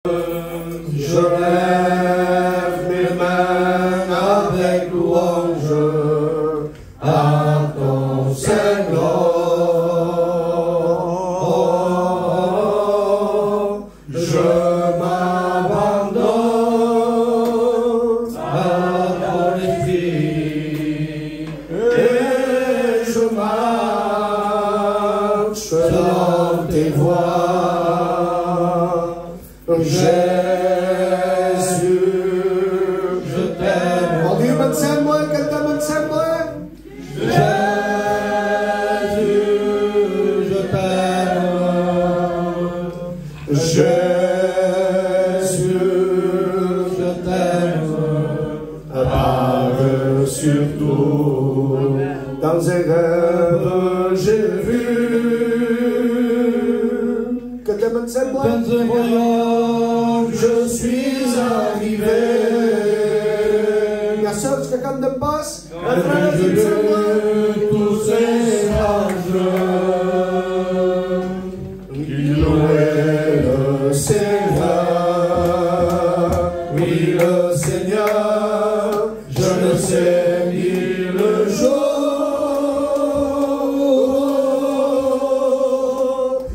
Je lève mes mains avec louange à ton Seigneur. Je m'abandonne à ton esprit et je marche dans tes voies. Jésus, je t'aime. Mon Dieu, m'aime-moi, quelqu'un m'aime-moi. Jésus, je t'aime. Jésus, je t'aime. Par-dessus tout, dans un rêve, j'ai vu. Quelqu'un m'aime-moi. Je suis arrivé. La seule que quand on passe, tous ces anges qui louaient le Seigneur. Oui, le Seigneur, je ne sais ni le jour,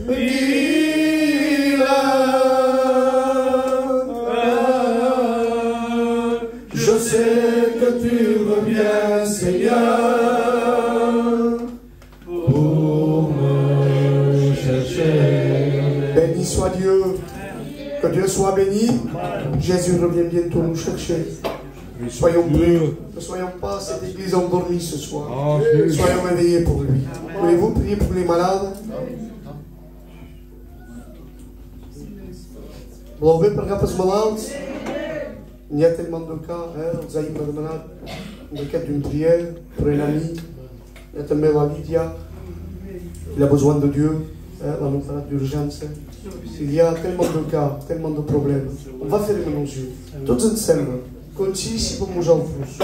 ni je sais que tu reviens, Seigneur, pour me chercher. Béni soit Dieu, que Dieu soit béni. Jésus revient bientôt nous chercher. Soyons prêts, ne soyons pas cette église endormie ce soir. Soyons éveillés pour lui. Voulez-vous prier pour les malades? Louez pour les malades. Il y a tellement de cas, vous avez une malade, dans le cadre d'une prière pour un ami. Il y a tellement la Lydia, il a besoin de Dieu, la malade d'urgence. Il y a tellement de cas, tellement de problèmes. On va fermer nos yeux, tous ensemble, comme si pour nous en plus.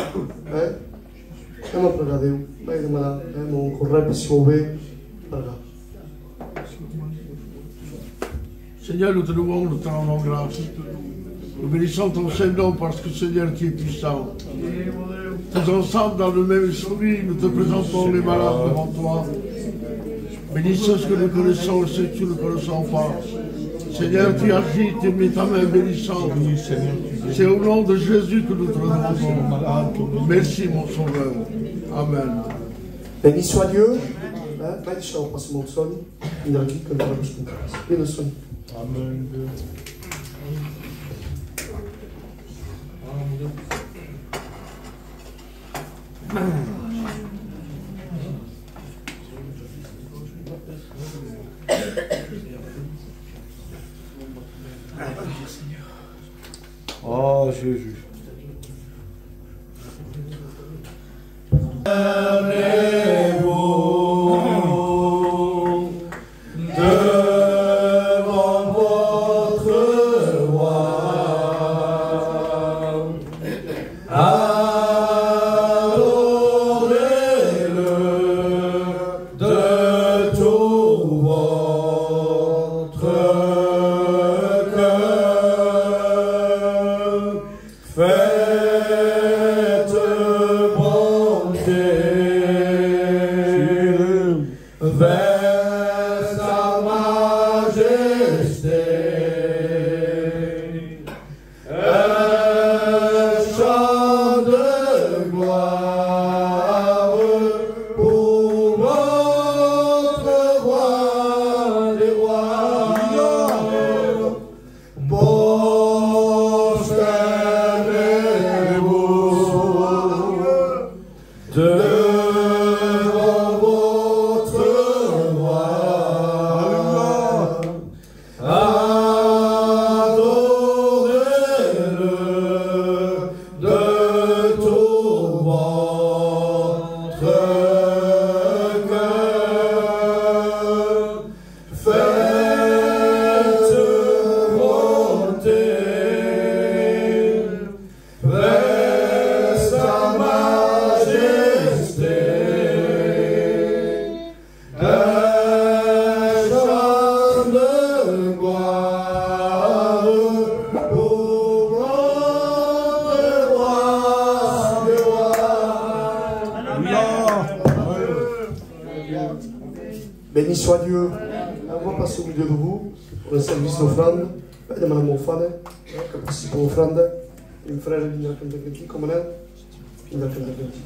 On va regarder, on va correr si vous voulez. Seigneur, nous te louons, nous te rendons grâce. Nous bénissons ton Saint-Nom parce que Seigneur, tu es puissant. Tous ensemble, dans le même esprit, nous te présentons les malades devant toi. Bénissons ce que nous connaissons et ce que nous ne connaissons pas. Seigneur, tu agis, tu mets ta main bénissante. C'est au nom de Jésus que nous te demandons. Merci, mon Sauveur. Amen. Béni soit Dieu. Béni soit mon son. Il a dit que nous avons béni soit. Amen. Oh Jésus. Faites bonté. Béni soit Dieu. On va passer au milieu de vous pour le service d'offrande. Demandez à mon fan, que participe à l'offrande. Il me frère Linda Kandakanti, comme on a. Linda Kandakanti.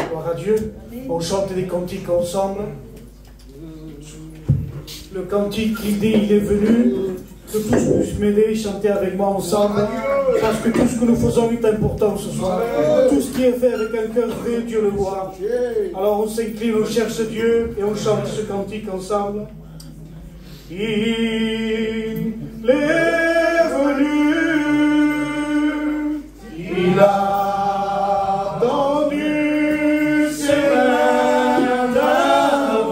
Gloire à Dieu. On chante des cantiques ensemble. Le cantique qui dit il est venu, que tous puissent m'aider, chanter avec moi ensemble, parce que tout ce que nous faisons est important ce soir. Tout ce qui est fait avec un cœur vrai, Dieu le voit. Alors on s'incline, on cherche Dieu et on chante ce cantique ensemble. Il est venu, il a donné ses mains d'amour.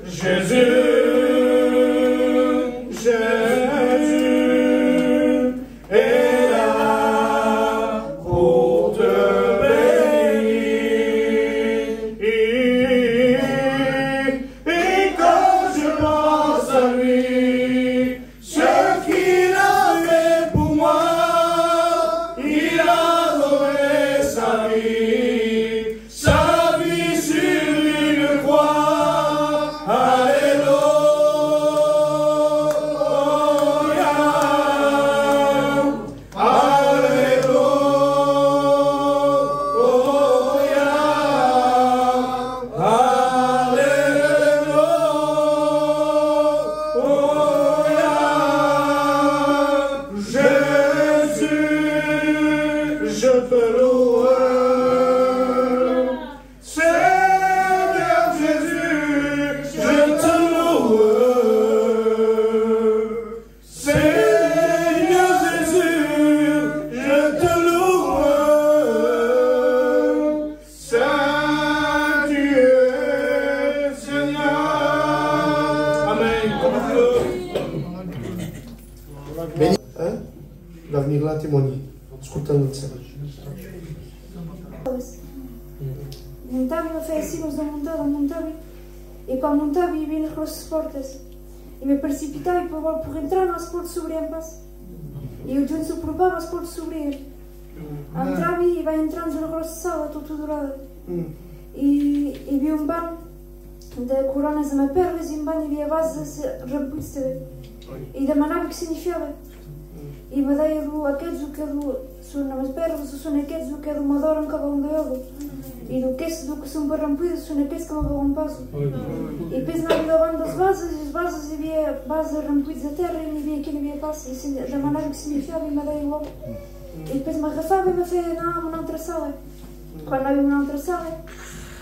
Jésus, Jésus est là pour te bénir. Et quand je pense à lui, ce qu'il a fait pour moi, il a donné sa vie sur une croix. Alléluia, Alléluia. Jésus, je te loue. Seigneur Jésus, je te loue. Seigneur Jésus, je te loue. Saint Dieu, Seigneur. Amen. Comme un feu. Béni, hein? Il va venir là témoigner. Escutando le message. Montava e oferecíamos a montava e com a montava e vinha nas portas e me precipitava por entrar nas portas sobre ambas e o João se preocupava as portas sobre ele. Entrava e vai entrando na grossa sala, tudo dourado e vi banho de coronas a minha pernas e banho e vi a base rampuista e demanava que significava. E me dei do aqueles o que do são nas pernas, são naqueles o que do madora um cavalo de ouro. E do que esse do que são barrampudos, são naqueles que me vão um passo. E depois na vida banda as bases e via bases rampudos da terra e me via aqui, não via passo. E da maneira que significava e me dei logo. E depois me arrafava e me fez na outra sala. Quando havia na outra sala,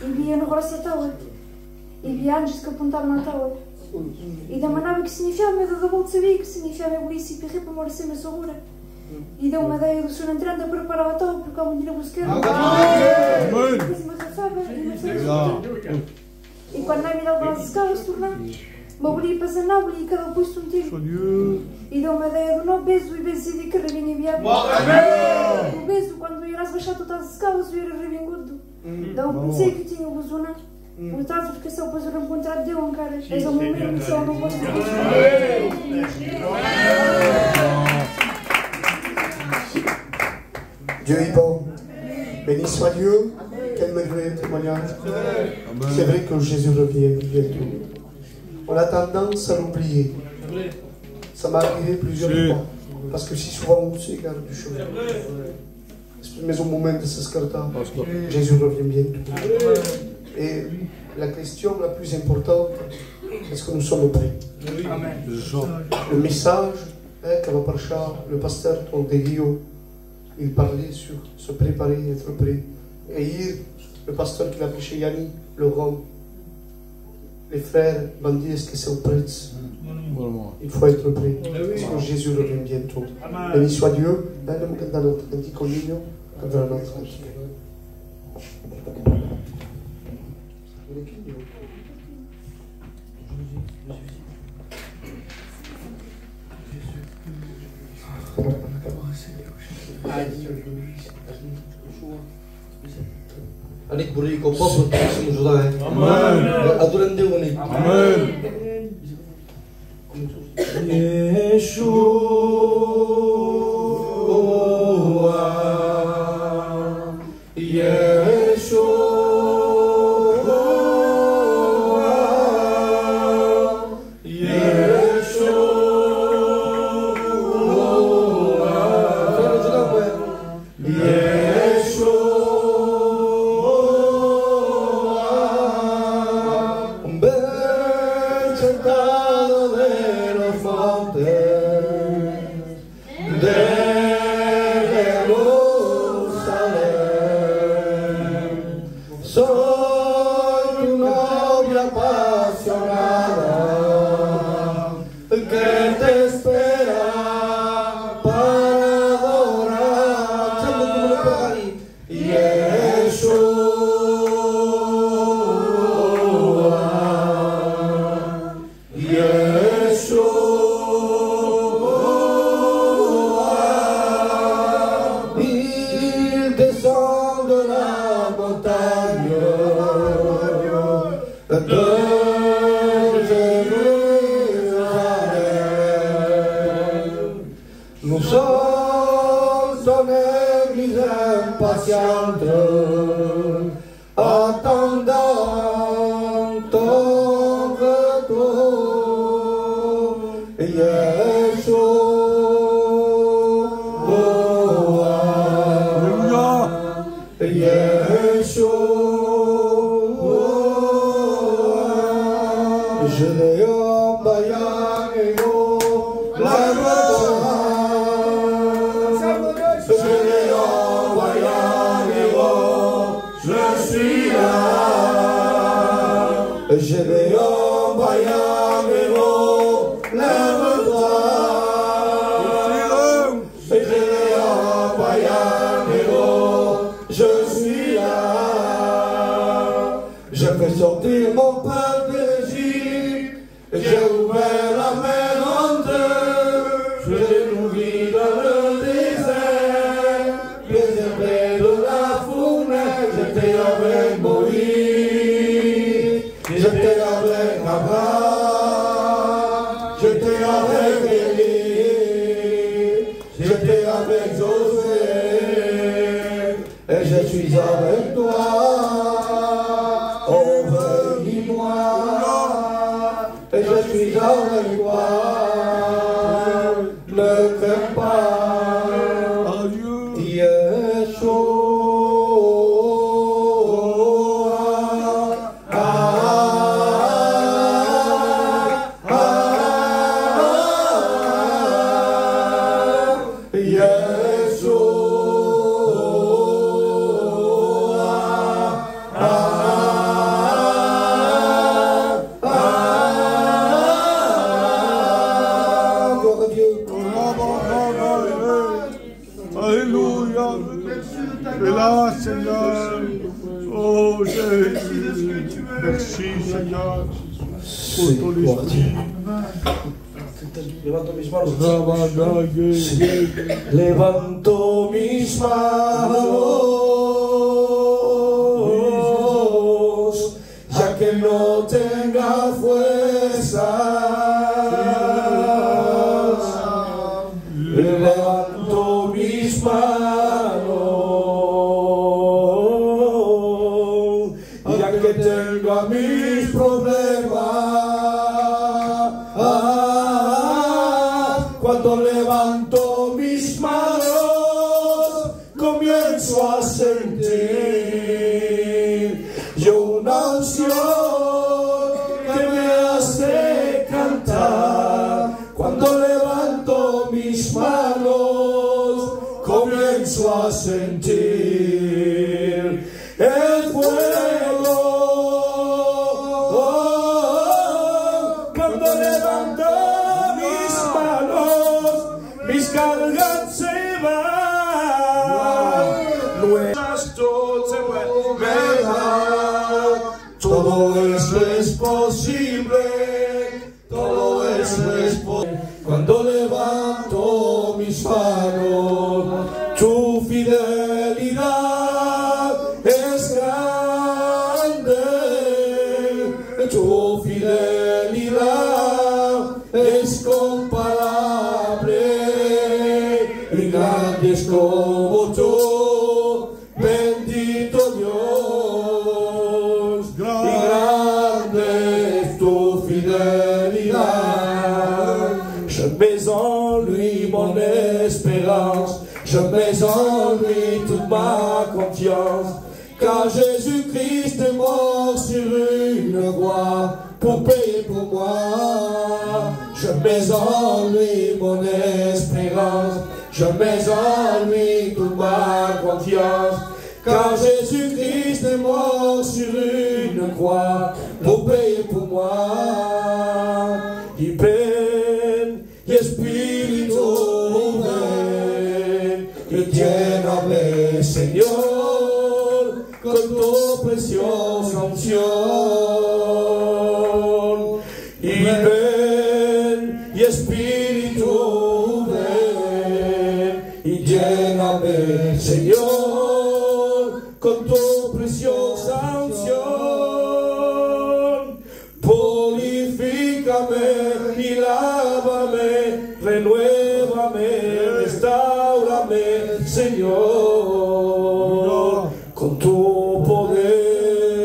e via no grosso taula. E via anjos que apontavam na taula. E da maneira que significava, me da bolsa sabia que significava a polícia e perri para morar sem a segura. E deu uma ideia do senhor entrando a preparar a taula porque há um dia buscar. E depois me arrafava e me fez e quando a minha base de escala se tornou, me abri para Zanabra e cada posto um tiro. E deu uma ideia do não beso e beso e de carreguinha viável. O beso, quando irás baixar todas as escalas, eu era revingudo. Então pensei que tinha o buzona. O estado de educação para o contrato deu um cara. És o meu mesmo, só não posso Dieu est bon. Béni soit Dieu. Quel merveilleux témoignage. C'est vrai que Jésus revient bientôt. On a tendance à l'oublier. Ça m'est arrivé plusieurs fois. Parce que si souvent on s'égare du chemin. Mais au moment de ce scarta, Jésus revient bientôt. Et la question la plus importante, est-ce que nous sommes prêts? Le message que va parler le pasteur Tondeguio, il parlait sur se préparer, être prêt. Et hier, le pasteur qui l'a prêché, Yanni, le Rome, les frères bandits, est-ce que c'est prêt? Il faut être prêt. Parce que Jésus revient bientôt. Béni soit Dieu. Anik beri kau pun berterima kasih. Amen. Aturan dia ni. Amen. Levanto mis manos, ya que no tenga fuerza. Levanto mis manos, ya que tenga mis problemas. Cuando levanto mis manos, comienzo a sentir yo una unción que me hace cantar. Cuando levanto mis manos, comienzo a sentir el fuego. Cuando levanto mis cargas se van, nuestras todo se vuelve dar. Todo eso es posible, todo eso es posible. Cuando levanto mis manos, tu fidelidad es grande, tu fidelidad es comparable. Je mets en lui toute ma confiance, car Jésus-Christ est mort sur une croix pour payer pour moi. Je mets en lui mon espérance, je mets en lui toute ma confiance, car Jésus-Christ est mort sur une croix pour payer pour moi. Y ven, y Espíritu ven, y lléname, Señor, con tu preciosa unción. Y ven, y Espíritu ven, y lléname, Señor, con tu preciosa unción. Purifícame y lávame, renuévame, restaurame, Señor, con tu poder.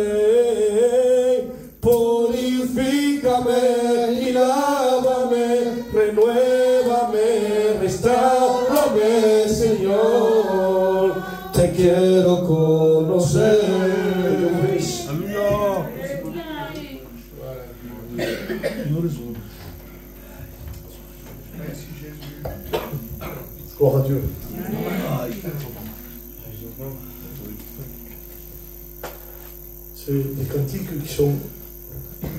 Purifícame y lávame, renuévame, restaurame, Señor. Te quiero conocer. Gloire à Dieu. C'est des cantiques qui sont,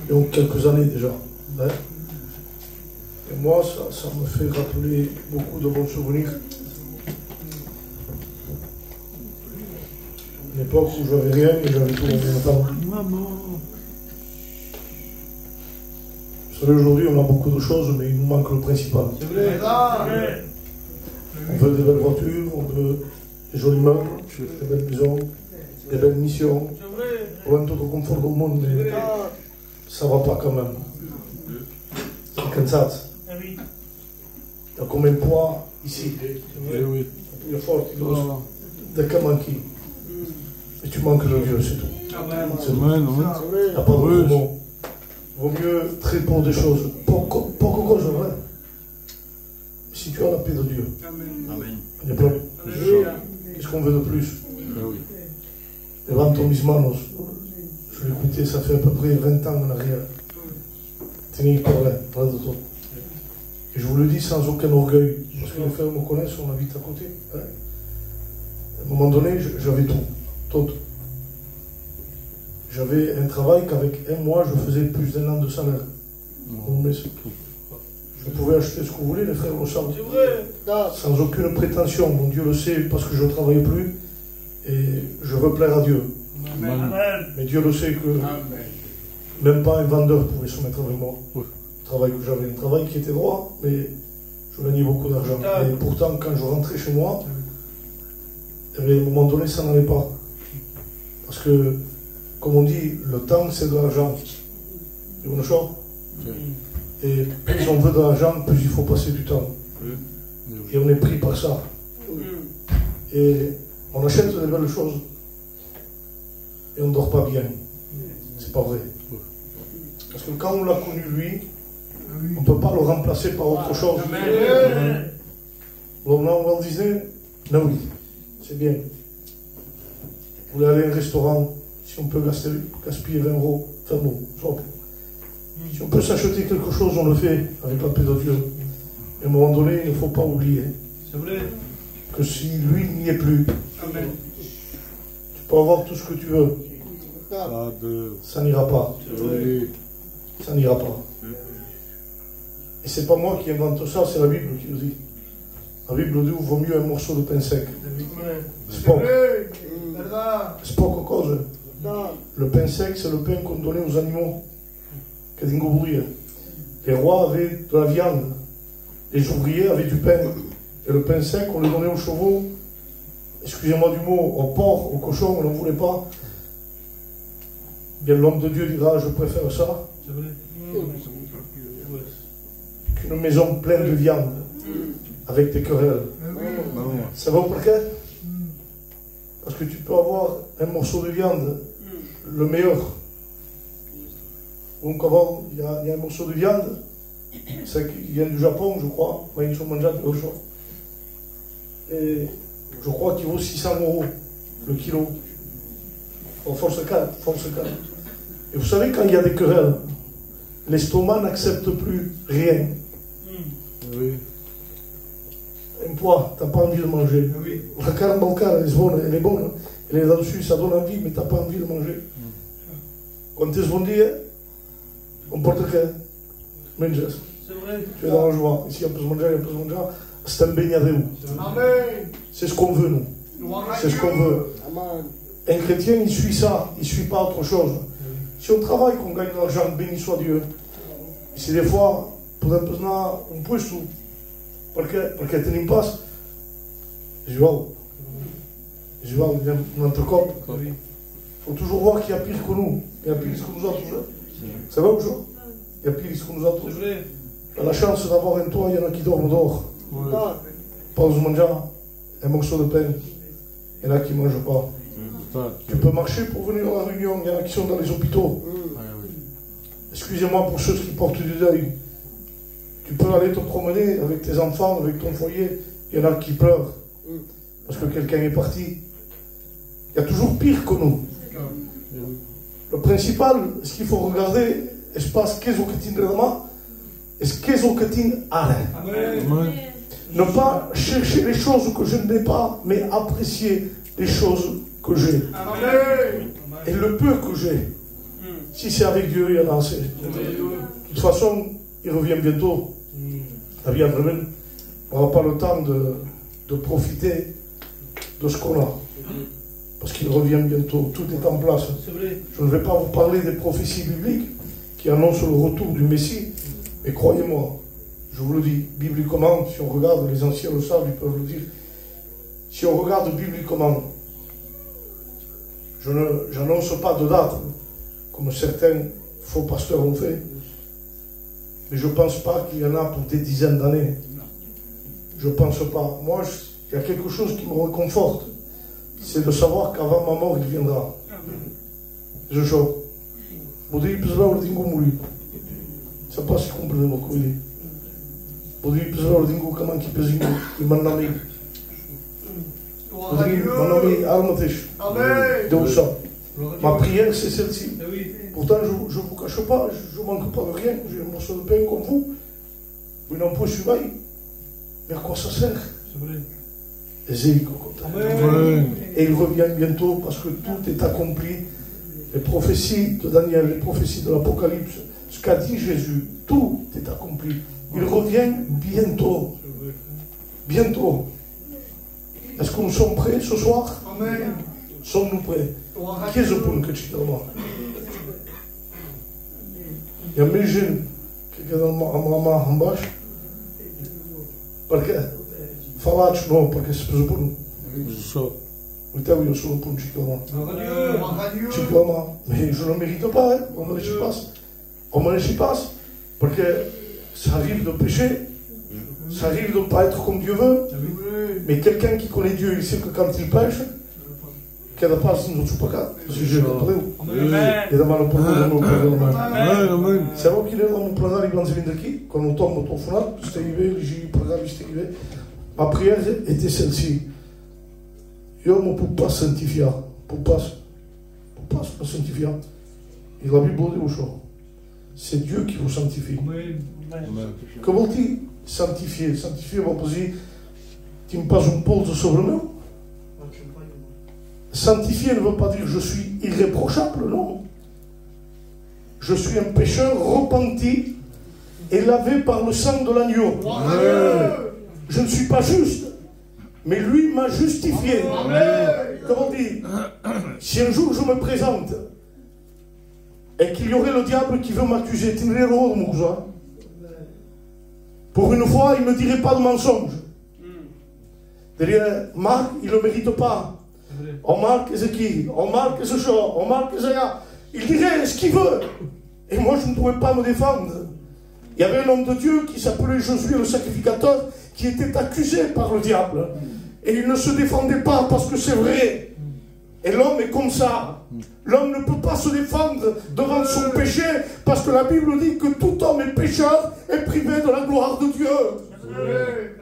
il y a quelques années déjà. Hein? Et moi, ça me fait rappeler beaucoup de bons souvenirs. Une époque où j'avais rien et j'avais tout en même temps. Vous savez, aujourd'hui, on a beaucoup de choses, mais il nous manque le principal. C'est vrai. On veut des belles voitures, on veut des jolis meubles, des belles maisons, des belles missions. On veut un tout le confort du monde, mais ça va pas quand même. C'est comme ça. Il y a combien de poids ici? Il est fort, il de qu'à manquer. Et tu manques de Dieu, c'est tout. C'est vrai, non? Il n'y a pas de mot. Vaut mieux très peu de choses. Beaucoup de choses, vrai. Si tu as la paix de Dieu, il y a plein. Qu'est-ce qu'on veut de plus? Levanto manos, je l'écoutais, ça fait à peu près 20 ans en arrière. Tenez, il parlait, rien de tout. Et je vous le dis sans aucun orgueil, parce que les frères me connaissent, on habite à côté. Hein. À un moment donné, j'avais tout. J'avais un travail qu'avec un mois, je faisais plus d'1 an de salaire. Je pouvais acheter ce que vous voulez, les frères le savent. Sans aucune prétention. Mon Dieu le sait, parce que je ne travaille plus. Et je veux plaire à Dieu. Amen. Mais Dieu le sait que même pas un vendeur pouvait se mettre avec moi. Le travail que j'avais, un travail qui était droit, mais je gagnais beaucoup d'argent. Et pourtant, quand je rentrais chez moi, à un moment donné, ça n'allait pas. Parce que, comme on dit, le temps, c'est de l'argent. C'est une chose. Et plus on veut de l'argent, plus il faut passer du temps. Et on est pris par ça. Et on achète des belles choses. Et on ne dort pas bien. C'est pas vrai. Parce que quand on l'a connu lui, on ne peut pas le remplacer par autre chose. Alors là, on leur disait, non oui, c'est bien. Vous voulez aller à un restaurant, si on peut gaspiller 20 €, enfin bon, soit. Si on peut s'acheter quelque chose, on le fait avec la paix de Dieu. Et à un moment donné, il ne faut pas oublier que si lui n'y est plus, tu peux avoir tout ce que tu veux. Ça n'ira pas. Ça n'ira pas. Et c'est pas moi qui invente ça, c'est la Bible qui le dit. La Bible dit qu'il vaut mieux un morceau de pain sec. C'est pas cause. Le pain sec, c'est le pain qu'on donnait aux animaux. Les rois avaient de la viande, les ouvriers avaient du pain, et le pain sec, on le donnait aux chevaux, excusez-moi du mot, aux porcs, aux cochons, on n'en voulait pas. Bien, l'homme de Dieu dira, je préfère ça qu'une maison pleine de viande, avec des querelles. Ça va pour quel? Parce que tu peux avoir un morceau de viande, le meilleur. Donc avant, il y a un morceau de viande, c'est qui vient du Japon, je crois, mais ils sont mangés au chaud. Et je crois qu'il vaut 600 € le kilo. En force 4, force 4. Et vous savez, quand il y a des querelles, l'estomac n'accepte plus rien. Oui. Un poids, t'as pas envie de manger. La carne bancaire, elle est bonne. Elle est là-dessus, ça donne envie, mais t'as pas envie de manger. Quand tu es bon dia, on porte que menges. Tu es dans la joie. Ici, on peut se manger, c'est un baignadeu. C'est ce qu'on veut, nous. C'est ce qu'on veut. Un chrétien, il suit ça, il ne suit pas autre chose. Si on travaille, qu'on gagne de l'argent, béni soit Dieu. Et c'est des fois, pour un peu un puesto, parce que tu n'es pas, João, notre corps. Il faut toujours voir qu'il y a pire que nous. Il y a pire que nous autres. C'est vrai ou pas? Il y a pire que nous autres. On a la chance d'avoir un toit, il y en a qui dorment dehors. Pas de manger un morceau de pain. Il y en a qui ne mangent pas. Tu peux marcher pour venir à la réunion, il y en a qui sont dans les hôpitaux. Excusez-moi pour ceux qui portent du deuil. Tu peux aller te promener avec tes enfants, avec ton foyer, il y en a qui pleurent. Parce que quelqu'un est parti. Il y a toujours pire que nous. Le principal, ce qu'il faut regarder, espace qu'est-ce que tu drama, est-ce qu'est-ce que tu as. Ne pas chercher les choses que je n'ai pas, mais apprécier les choses que j'ai. Et le peu que j'ai. Si c'est avec Dieu, il y en a assez. De toute façon, il revient bientôt. On n'aura pas le temps de profiter de ce qu'on a. Parce qu'il revient bientôt. Tout est en place. Je ne vais pas vous parler des prophéties bibliques qui annoncent le retour du Messie. Mais croyez-moi, je vous le dis, bibliquement, si on regarde, les anciens le savent, ils peuvent le dire. Si on regarde bibliquement, je n'annonce pas de date, comme certains faux pasteurs ont fait, mais je ne pense pas qu'il y en a pour des dizaines d'années. Je ne pense pas. Moi, il y a quelque chose qui me réconforte, c'est de savoir qu'avant ma mort, il viendra. Je choque. Ça passe complètement comme il est. Comment il peut il m'a nommé. Ma prière, c'est celle-ci. Pourtant, je ne vous cache pas, je ne manque pas de rien. J'ai un morceau de pain comme vous. Vous n'en pouvez pas. Mais à quoi ça sert? Et il revient bientôt parce que tout est accompli. Les prophéties de Daniel, les prophéties de l'Apocalypse, ce qu'a dit Jésus, tout est accompli. Il revient bientôt. Bientôt. Est-ce que nous sommes prêts ce soir? Sommes-nous prêts? Qui est ce point que tu te demandes? Il y a mes jeunes qui sont en bas. Parce que, non, parce que c'est ce point. Io sono un Chiclama. Mais je ne mérite pas, hein. On me laisse passe. On me laisse passe. Parce que ça arrive de pécher, ça arrive de ne pas être comme Dieu veut. Mais quelqu'un qui connaît Dieu, il sait que quand il pêche, qu'il n'y a pas de pas si je l'ai demande pour nous. C'est vrai qu'il est dans mon planard, il vient daqui, quand on tombe au final, c'est arrivé, j'ai programme, c'est arrivé. Ma prière était celle-ci. Je ne peux pas sanctifier. Je ne peux pas sanctifier. Et la Bible dit aussi, c'est Dieu qui vous sanctifie. Que veut-il sanctifier? Sanctifier, on peut dire, tu me passes un pôle sur le mur. Sanctifier ne veut pas dire je suis irréprochable, non. Je suis un pécheur repenti et lavé par le sang de l'agneau. Je ne suis pas juste. Mais lui m'a justifié. Comment dire? Si un jour je me présente et qu'il y aurait le diable qui veut m'accuser, pour une fois, il ne me dirait pas de mensonge. Derrière, Marc, il ne le mérite pas. On Marc, c'est qui? On Marc, c'est ce on Marc, c'est ça. Il dirait ce qu'il veut. Et moi, je ne pouvais pas me défendre. Il y avait un homme de Dieu qui s'appelait Josué le sacrificateur, qui était accusé par le diable. Et il ne se défendait pas parce que c'est vrai. Et l'homme est comme ça. L'homme ne peut pas se défendre devant son péché parce que la Bible dit que tout homme est pécheur et privé de la gloire de Dieu.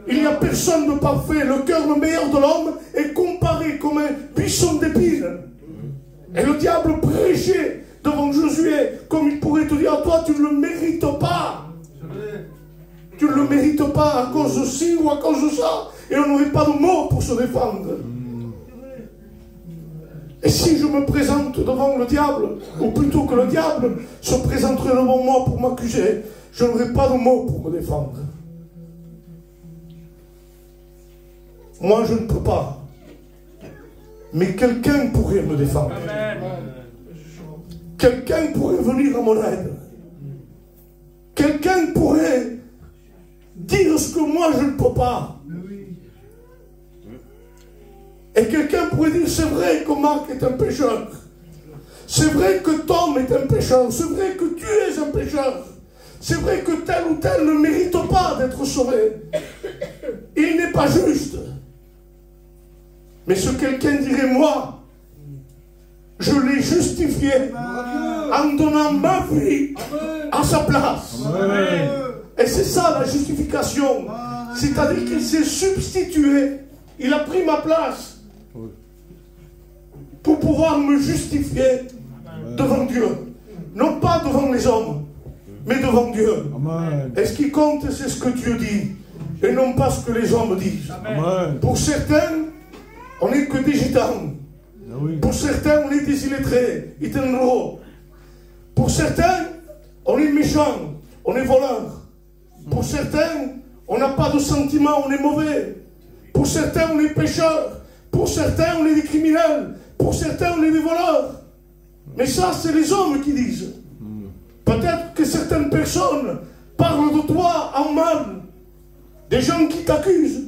Il n'y a personne de parfait. Le cœur le meilleur de l'homme est comparé comme un buisson d'épines. Et le diable prêchait devant Josué, comme il pourrait te dire, toi tu ne le mérites pas. Tu ne le mérites pas à cause de ci ou à cause de ça. Et on n'aurait pas de mots pour se défendre. Et si je me présente devant le diable, ou plutôt que le diable se présenterait devant moi pour m'accuser, je n'aurai pas de mots pour me défendre. Moi, je ne peux pas. Mais quelqu'un pourrait me défendre. Quelqu'un pourrait venir à mon aide. Quelqu'un pourrait dire ce que moi, je ne peux pas. Et quelqu'un pourrait dire, c'est vrai que Marc est un pécheur. C'est vrai que Tom est un pécheur. C'est vrai que tu es un pécheur. C'est vrai que tel ou tel ne mérite pas d'être sauvé. Il n'est pas juste. Mais ce quelqu'un dirait, moi, je l'ai justifié en donnant ma vie à sa place. Et c'est ça la justification. C'est-à-dire qu'il s'est substitué. Il a pris ma place pour pouvoir me justifier devant Dieu. Non pas devant les hommes, mais devant Dieu. Et ce qui compte, c'est ce que Dieu dit, et non pas ce que les hommes disent. Amen. Pour certains, on n'est que des gitans. Pour certains, on est des illettrés, itinéraires. Pour certains, on est méchants, on est voleurs. Pour certains, on n'a pas de sentiments, on est mauvais. Pour certains, on est pécheurs. Pour certains, on est des criminels. Pour certains, on est des voleurs. Mais ça, c'est les hommes qui disent. Peut-être que certaines personnes parlent de toi en mal. Des gens qui t'accusent.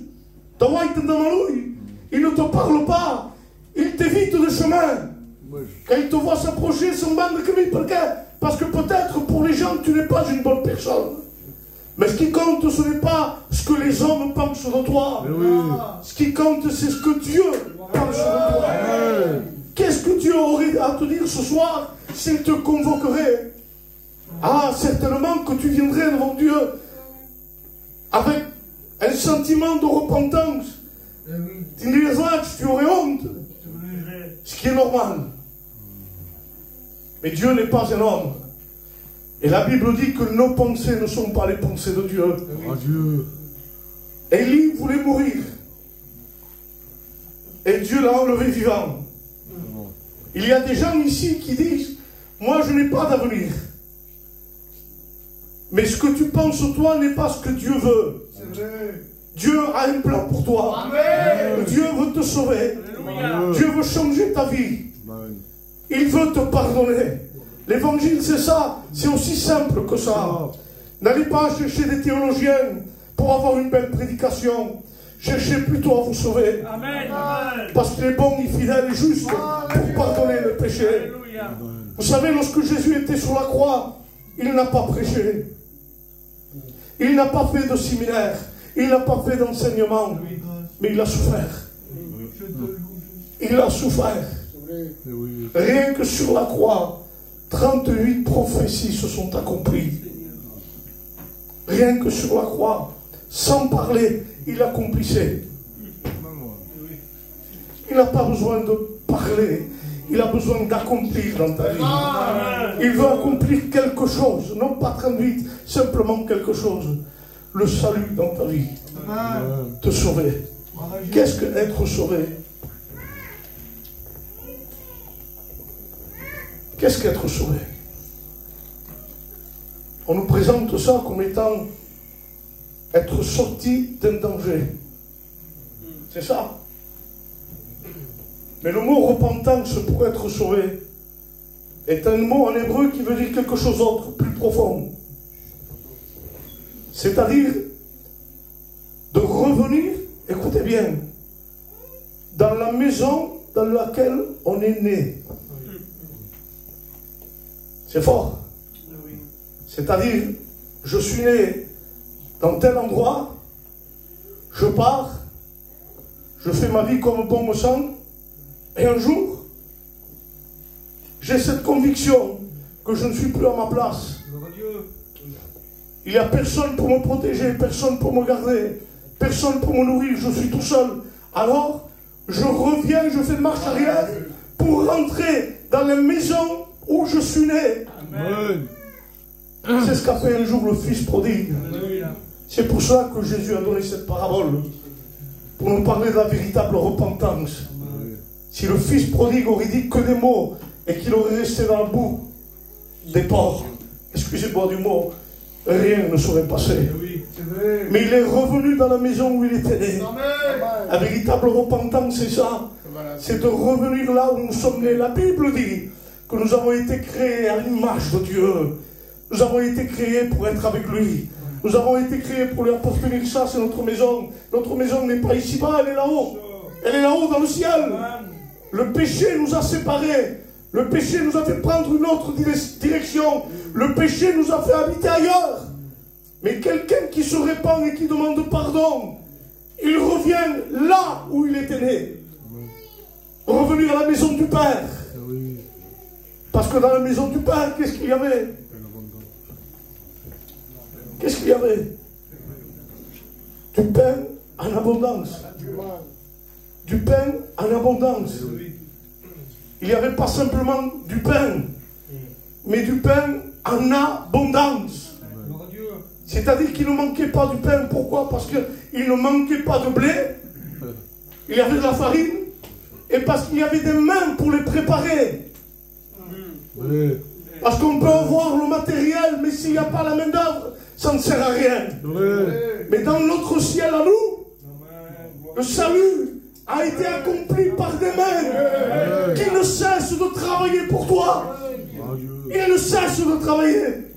Ils ne te parlent pas. Ils t'évitent le chemin. Quand ils te voient s'approcher, ils sont bande de camille. Parce que peut-être pour les gens, tu n'es pas une bonne personne. Mais ce qui compte, ce n'est pas ce que les hommes pensent de toi. Ce qui compte, c'est ce que Dieu pense de toi. Qu'est-ce que Dieu aurait à te dire ce soir s'il te convoquerait? Ah, certainement que tu viendrais devant Dieu avec un sentiment de repentance. Tu aurais honte. Ce qui est normal. Mais Dieu n'est pas un homme. Et la Bible dit que nos pensées ne sont pas les pensées de Dieu. Élie voulait mourir. Et Dieu l'a enlevé vivant. Il y a des gens ici qui disent, moi je n'ai pas d'avenir. Mais ce que tu penses toi n'est pas ce que Dieu veut. Dieu a un plan pour toi. Amen. Dieu veut te sauver. Alléluia. Dieu veut changer ta vie. Amen. Il veut te pardonner. L'évangile, c'est ça. C'est aussi simple que ça. N'allez pas chercher des théologiens pour avoir une belle prédication. Cherchez plutôt à vous sauver. Amen. Parce qu'il est bon, il est fidèle et juste pour pardonner le péché. Alléluia. Vous savez, lorsque Jésus était sur la croix, il n'a pas prêché. Il n'a pas fait de séminaire. Il n'a pas fait d'enseignement. Mais il a souffert. Il a souffert. Rien que sur la croix, 38 prophéties se sont accomplies. Rien que sur la croix, sans parler, il accomplissait. Il n'a pas besoin de parler. Il a besoin d'accomplir dans ta vie. Il veut accomplir quelque chose. Non pas 38, simplement quelque chose. Le salut dans ta vie. Te sauver. Qu'est-ce que être sauvé? Qu'est-ce qu'être sauvé? On nous présente ça comme étant être sorti d'un danger. C'est ça. Mais le mot repentance pour être sauvé est un mot en hébreu qui veut dire quelque chose d'autre, plus profond. C'est-à-dire de revenir, écoutez bien, dans la maison dans laquelle on est né. C'est fort. C'est-à-dire, je suis né dans tel endroit, je pars, je fais ma vie comme bon me semble, et un jour, j'ai cette conviction que je ne suis plus à ma place. Il n'y a personne pour me protéger, personne pour me garder, personne pour me nourrir, je suis tout seul. Alors, je reviens, je fais marche arrière pour rentrer dans la maison où je suis né. Amen. C'est ce qu'a fait un jour le fils prodigue. C'est pour ça que Jésus a donné cette parabole, pour nous parler de la véritable repentance. Si le fils prodigue aurait dit que des mots et qu'il aurait resté dans le bout des porcs, excusez-moi du mot, rien ne serait passé. Mais il est revenu dans la maison où il était né. La véritable repentance, c'est ça. C'est de revenir là où nous sommes nés. La Bible dit que nous avons été créés à l'image de Dieu. Nous avons été créés pour être avec lui. Nous avons été créés pour lui appartenir. Ça, c'est notre maison. Notre maison n'est pas ici-bas, elle est là-haut. Elle est là-haut dans le ciel. Le péché nous a séparés. Le péché nous a fait prendre une autre direction. Le péché nous a fait habiter ailleurs. Mais quelqu'un qui se répand et qui demande pardon, il revient là où il était né. Revenir à la maison du Père. Parce que dans la maison du Père, qu'est-ce qu'il y avait? Qu'est-ce qu'il y avait? Du pain en abondance. Du pain en abondance. Il n'y avait pas simplement du pain, mais du pain en abondance. C'est-à-dire qu'il ne manquait pas du pain. Pourquoi? Parce qu'il ne manquait pas de blé. Il y avait de la farine. Et parce qu'il y avait des mains pour les préparer. Parce qu'on peut avoir le matériel, mais s'il n'y a pas la main d'œuvre, ça ne sert à rien. Mais dans notre ciel à nous, le salut a été accompli par des mains qui ne cessent de travailler pour toi. Ils ne cessent de travailler.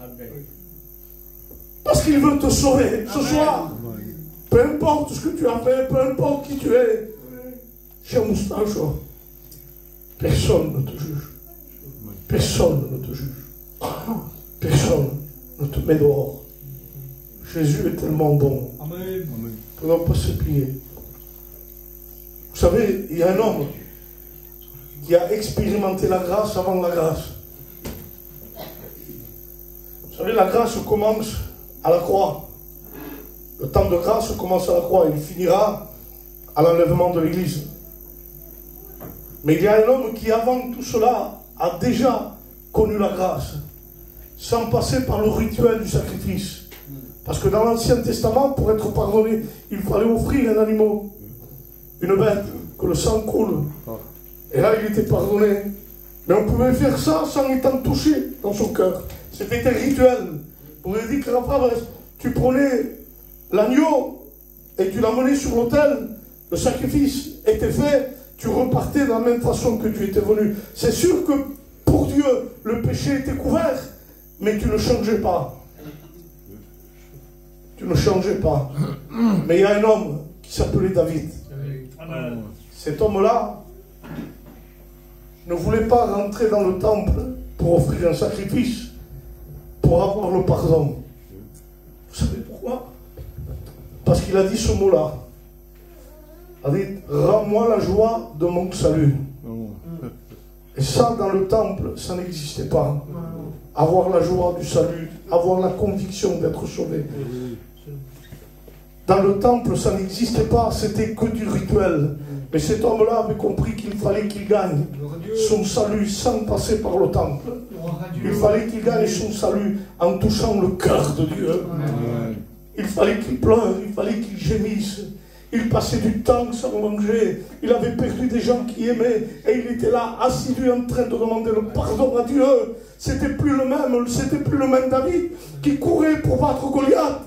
Parce qu'il veut te sauver ce soir. Peu importe ce que tu as fait, peu importe qui tu es. Cher moustache, personne ne te juge. Personne ne te juge. Personne ne te met dehors. Jésus est tellement bon. Amen. On ne peut pas se plier. Vous savez, il y a un homme qui a expérimenté la grâce avant la grâce. Vous savez, la grâce commence à la croix. Le temps de grâce commence à la croix. Il finira à l'enlèvement de l'Église. Mais il y a un homme qui, avant tout cela, a déjà connu la grâce, sans passer par le rituel du sacrifice. Parce que dans l'Ancien Testament, pour être pardonné, il fallait offrir un animal, une bête, que le sang coule. Et là, il était pardonné. Mais on pouvait faire ça sans étant touché dans son cœur. C'était un rituel. On lui dit que tu prenais l'agneau et tu l'amenais sur l'autel, le sacrifice était fait, tu repartais de la même façon que tu étais venu. C'est sûr que pour Dieu, le péché était couvert, mais tu ne changeais pas. Tu ne changeais pas. Mais il y a un homme qui s'appelait David. Cet homme-là ne voulait pas rentrer dans le temple pour offrir un sacrifice, pour avoir le pardon. Vous savez pourquoi? Parce qu'il a dit ce mot-là. Il a dit, rends-moi la joie de mon salut. Et ça, dans le temple, ça n'existait pas. Avoir la joie du salut, avoir la conviction d'être sauvé. Dans le temple, ça n'existait pas, c'était que du rituel. Mais cet homme-là avait compris qu'il fallait qu'il gagne son salut sans passer par le temple. Il fallait qu'il gagne son salut en touchant le cœur de Dieu. Il fallait qu'il pleure, il fallait qu'il gémisse. Il passait du temps sans manger. Il avait perdu des gens qui aimaient. Et il était là, assidu, en train de demander le pardon à Dieu. C'était plus le même David qui courait pour battre Goliath.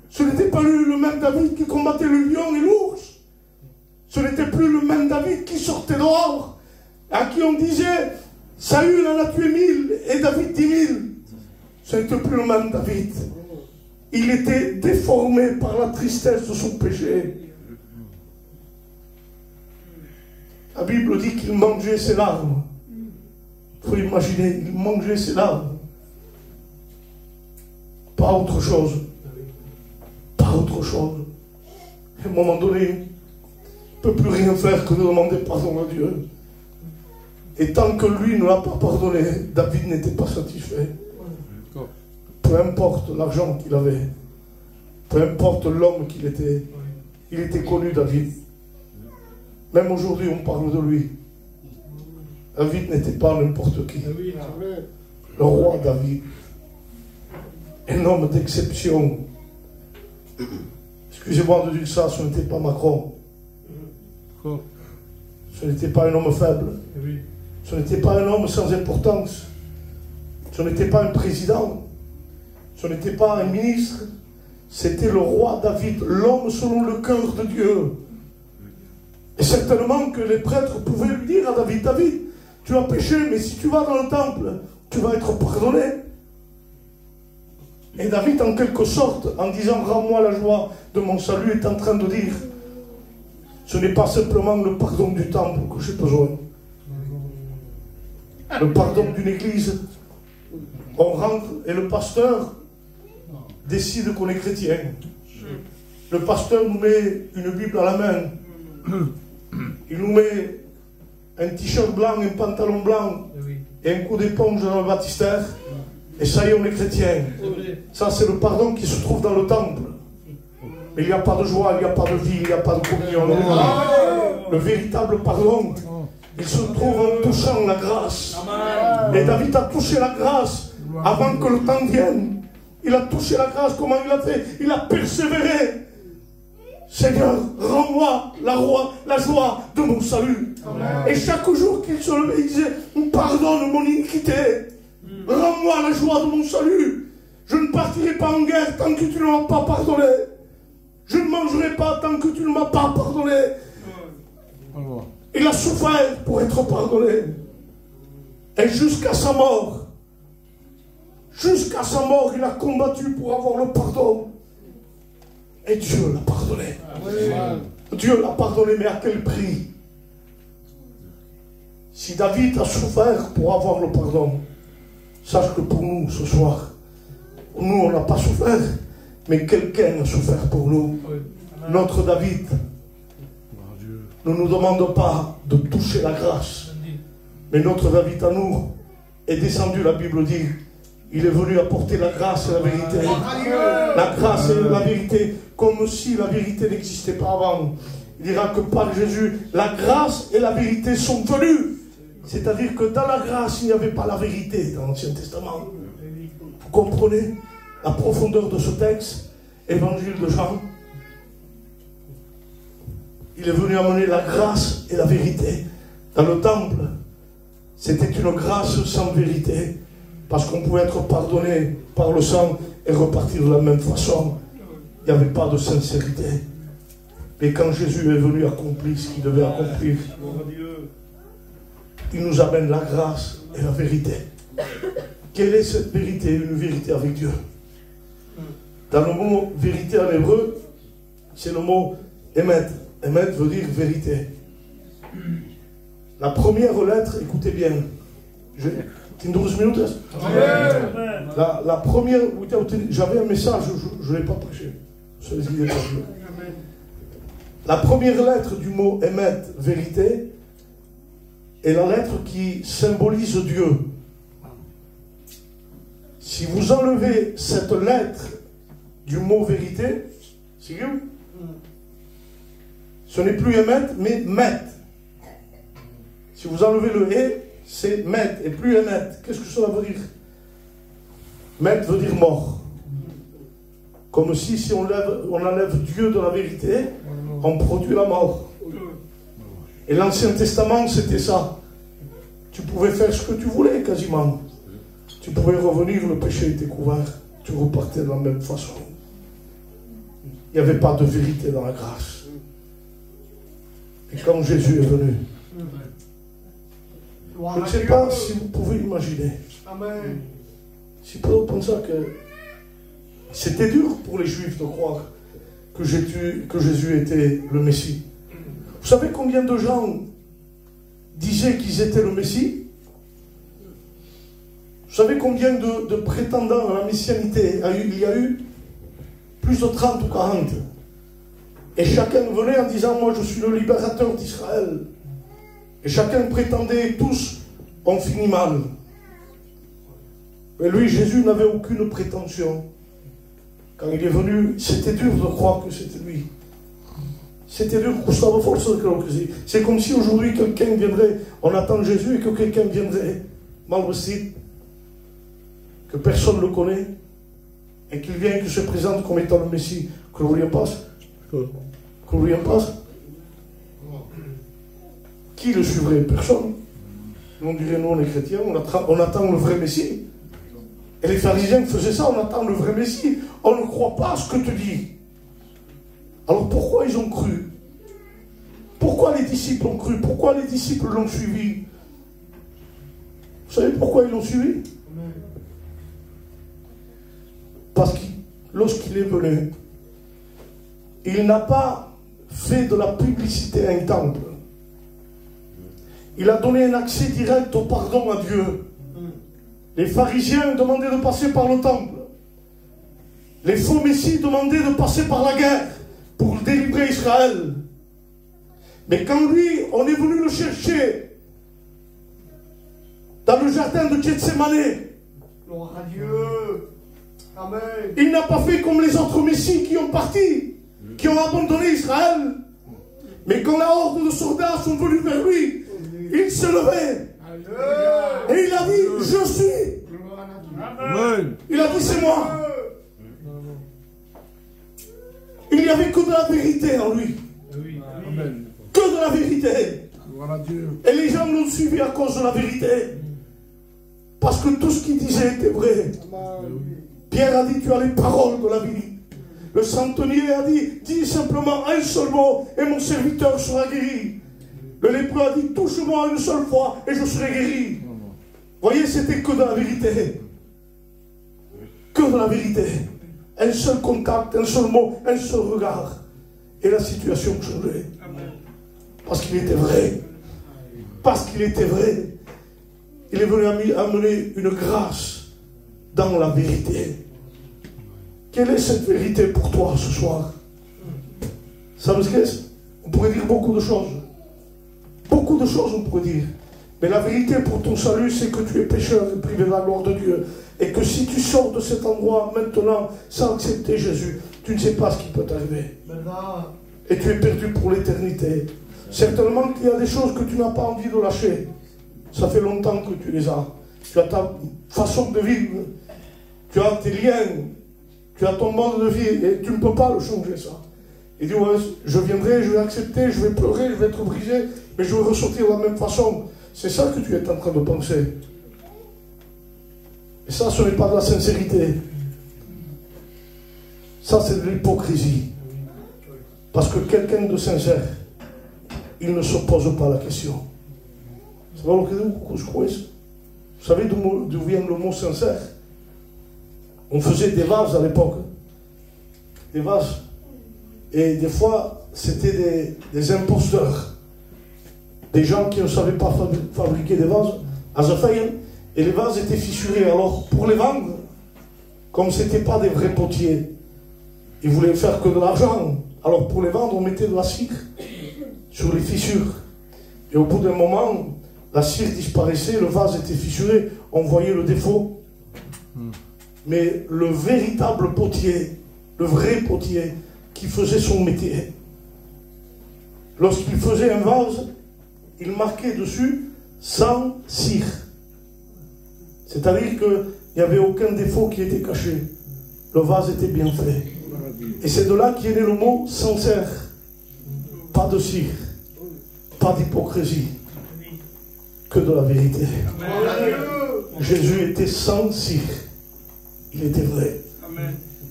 Ce n'était pas le même David qui combattait le lion et l'ours. Ce n'était plus le même David qui sortait dehors, à qui on disait, Saül en a tué 1000 et David 10 000. Ce n'était plus le même David. Il était déformé par la tristesse de son péché. La Bible dit qu'il mangeait ses larmes. Il faut imaginer, il mangeait ses larmes. Pas autre chose. Pas autre chose. À un moment donné, il ne peut plus rien faire que de demander pardon à Dieu. Et tant que lui ne l'a pas pardonné, David n'était pas satisfait. peu importe l'argent qu'il avait, peu importe l'homme qu'il était, il était connu, David. Même aujourd'hui, on parle de lui. David n'était pas n'importe qui. Le roi David, un homme d'exception. Excusez-moi de dire ça, ce n'était pas Macron. Ce n'était pas un homme faible. Ce n'était pas un homme sans importance. Ce n'était pas un président. Ce n'était pas un ministre. C'était le roi David, l'homme selon le cœur de Dieu. Et certainement que les prêtres pouvaient lui dire à David, David, tu as péché, mais si tu vas dans le temple, tu vas être pardonné. Et David, en quelque sorte, en disant, rends-moi la joie de mon salut, est en train de dire, ce n'est pas simplement le pardon du temple que j'ai besoin. Le pardon d'une église, on rentre et le pasteur décide qu'on est chrétien. Le pasteur nous met une Bible à la main. Il nous met un t-shirt blanc, un pantalon blanc et un coup d'éponge dans le baptistère. Et ça y est, on est chrétien. Ça, c'est le pardon qui se trouve dans le temple. Mais il n'y a pas de joie, il n'y a pas de vie, il n'y a pas de communion. Le véritable pardon, il se trouve en touchant la grâce. Et David a touché la grâce avant que le temps vienne. Il a touché la grâce. Comment il a fait? Il a persévéré. Seigneur, rends-moi la joie de mon salut. Amen. Et chaque jour qu'il se levait, il disait, pardonne mon iniquité. Rends-moi la joie de mon salut. Je ne partirai pas en guerre tant que tu ne m'as pas pardonné. Je ne mangerai pas tant que tu ne m'as pas pardonné. Il a souffert pour être pardonné. Et jusqu'à sa mort, il a combattu pour avoir le pardon. Et Dieu l'a pardonné. Dieu l'a pardonné, mais à quel prix? Si David a souffert pour avoir le pardon, sache que pour nous, ce soir, nous, on n'a pas souffert, mais quelqu'un a souffert pour nous. Notre David ne nous demande pas de toucher la grâce, mais notre David à nous est descendu, la Bible dit, il est venu apporter la grâce et la vérité. La grâce et la vérité, comme si la vérité n'existait pas avant. Il dira que par Jésus, la grâce et la vérité sont venues. C'est-à-dire que dans la grâce, il n'y avait pas la vérité dans l'Ancien Testament. Vous comprenez la profondeur de ce texte, Évangile de Jean. Il est venu amener la grâce et la vérité. Dans le temple, c'était une grâce sans vérité. Parce qu'on pouvait être pardonné par le sang et repartir de la même façon. Il n'y avait pas de sincérité. Mais quand Jésus est venu accomplir ce qu'il devait accomplir, il nous amène la grâce et la vérité. Quelle est cette vérité? Une vérité avec Dieu. Dans le mot vérité en hébreu, c'est le mot émet. Émet veut dire vérité. La première lettre, écoutez bien. In 12 minutes. La première, j'avais un message, je ne l'ai pas prêché. La première lettre du mot émet, vérité, est la lettre qui symbolise Dieu. Si vous enlevez cette lettre du mot vérité, c'est Dieu. Ce n'est plus émet, mais met. Si vous enlevez le et, c'est met et plus émet. Qu'est-ce que cela veut dire? Met veut dire mort. Comme si on enlève Dieu de la vérité, on produit la mort. Et l'Ancien Testament, c'était ça. Tu pouvais faire ce que tu voulais quasiment. Tu pouvais revenir, le péché était couvert. Tu repartais de la même façon. Il n'y avait pas de vérité dans la grâce. Et quand Jésus est venu, je ne sais pas si vous pouvez imaginer. Si vous pouvez penser que c'était dur pour les Juifs de croire que Jésus était le Messie. Vous savez combien de gens disaient qu'ils étaient le Messie? Vous savez combien de prétendants à la messianité il y a eu? Plus de 30 ou 40. Et chacun venait en disant, moi je suis le libérateur d'Israël. Et chacun prétendait, tous ont fini mal. Mais lui, Jésus, n'avait aucune prétention. Quand il est venu, c'était dur de croire que c'était lui. C'était dur, costava forza de croire que c'est. C'est comme si aujourd'hui quelqu'un viendrait, on attend Jésus et que quelqu'un viendrait, mal vesti, que personne ne le connaît, et qu'il vient et qu'il se présente comme étant le Messie. Que vous voyez pas? Que vous voyez pas? Qui le suivrait? Personne. Nous, on dirait, nous, on est chrétiens, on attend le vrai Messie. Et les pharisiens faisaient ça, on attend le vrai Messie. On ne croit pas à ce que tu dis. Alors pourquoi ils ont cru? Pourquoi les disciples ont cru? Pourquoi les disciples l'ont suivi? Vous savez pourquoi ils l'ont suivi? Parce que lorsqu'il est venu, il n'a pas fait de la publicité à un temple. Il a donné un accès direct au pardon à Dieu. Les pharisiens demandaient de passer par le temple. Les faux messies demandaient de passer par la guerre pour délivrer Israël. Mais quand lui, on est venu le chercher dans le jardin de Gethsemane, Gloire à Dieu. Amen. il n'a pas fait comme les autres messies qui ont parti, qui ont abandonné Israël. Mais quand la horde de soldats sont venus vers lui, il se levait. Et il a dit, je suis. Amen. Il a dit, c'est moi. Il n'y avait que de la vérité en lui. Amen. Que de la vérité. Gloire à Dieu. Et les gens l'ont suivi à cause de la vérité. Parce que tout ce qu'il disait était vrai. Pierre a dit, tu as les paroles de la vie. Le centenier a dit, dis simplement un seul mot et mon serviteur sera guéri. Le lépreux a dit, touche-moi une seule fois et je serai guéri. Voyez, c'était que de la vérité. Que de la vérité. Un seul contact, un seul mot, un seul regard. Et la situation changeait. Parce qu'il était vrai. Parce qu'il était vrai. Il est venu amener une grâce dans la vérité. Quelle est cette vérité pour toi ce soir? Ça ce qu'est-ce? On pourrait dire beaucoup de choses. Beaucoup de choses on pourrait dire. Mais la vérité pour ton salut, c'est que tu es pécheur et privé de la gloire de Dieu. Et que si tu sors de cet endroit maintenant sans accepter Jésus, tu ne sais pas ce qui peut t'arriver. Et tu es perdu pour l'éternité. Certainement qu'il y a des choses que tu n'as pas envie de lâcher. Ça fait longtemps que tu les as. Tu as ta façon de vivre. Tu as tes liens. Tu as ton mode de vie. Et tu ne peux pas le changer, ça. Il dit, ouais, je viendrai, je vais accepter, je vais pleurer, je vais être brisé, mais je vais ressortir de la même façon. C'est ça que tu es en train de penser. Et ça, ce n'est pas de la sincérité. Ça, c'est de l'hypocrisie. Parce que quelqu'un de sincère, il ne se pose pas la question. Vous savez d'où vient le mot sincère? On faisait des vases à l'époque. Des vases. Et des fois, c'était des imposteurs. Des gens qui ne savaient pas fabriquer des vases. Et les vases étaient fissurés. Alors, pour les vendre, comme ce n'étaient pas des vrais potiers, ils voulaient faire que de l'argent. Alors, pour les vendre, on mettait de la cire sur les fissures. Et au bout d'un moment, la cire disparaissait, le vase était fissuré, on voyait le défaut. Mais le véritable potier, le vrai potier, qui faisait son métier, lorsqu'il faisait un vase, il marquait dessus sans cire. C'est-à-dire qu'il n'y avait aucun défaut qui était caché. Le vase était bien fait. Et c'est de là qu'est né le mot sincère. Pas de cire, pas d'hypocrisie, que de la vérité. Jésus était sans cire. Il était vrai.